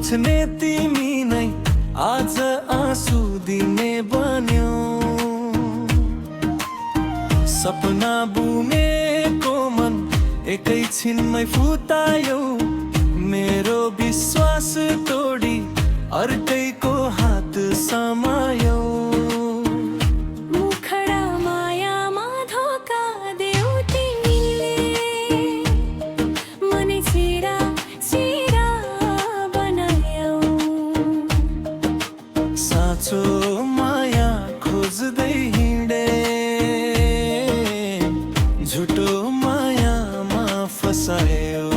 सोच्ने तिमी नै आज आँसु दिने बन्यो। सपना बुनेको मन एकैछिनमै फुटायो। मेरो विश्वास तोडी अर्कैको हात समायो। मुखडा मायामा धोका देऊ तिमीले, मनै चिरा चिरा बनायौ। साँचो माया खोज्दै हिँडे, झुटो मायामा फसायो।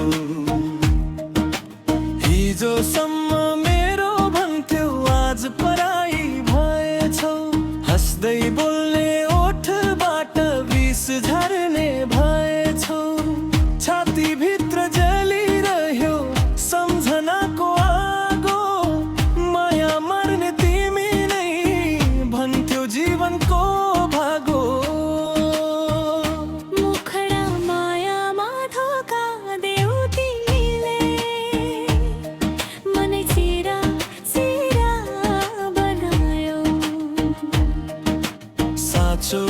हिजोसम्म मेरो भन्थ्यौ आज पराई भएछौ। हँस्दै बोल्ने ओठबाट विष झर्ने भएछौ। छातीभित्र जलिरह्यो सम्झनाको आगो। माया मर्ने तिमी नै भन्थ्यौ जीवनको भागो। मुखडा मायामा धोका देऊ तिमीले, मनै चिरा चिरा बनायौ। साँचो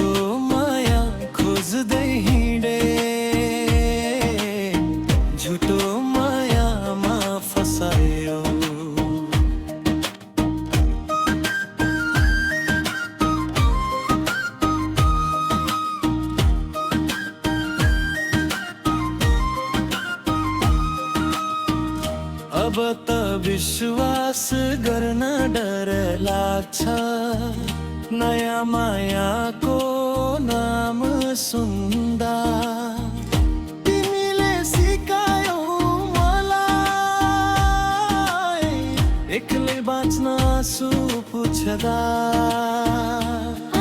माया खोज्दै हिँडे, झुटो मायामा फसायो। अब त विश्वास गर्न डर लाग्छ। नयाँ मायाको नाम सुन्दा तिमीले सिकायौ मलाई एक्लै बाँच्न आँसु पुछ्दा।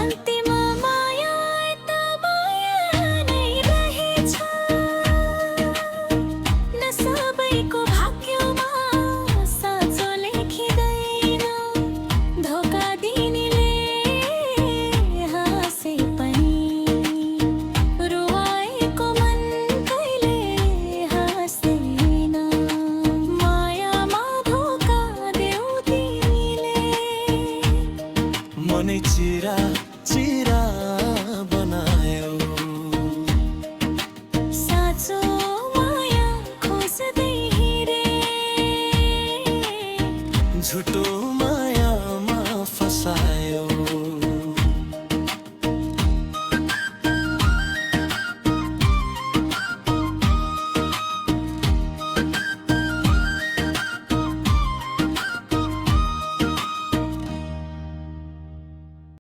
अन्तिम माया त माया नै रहेछ, न सबैको भाग्यमा साँचो लेखिँदैन। धोका दिनेले हाँसे पनि रुवाएको मन कहिले हाँस्दैन। मायामा धोका देऊ तिमीले, मनै चिरा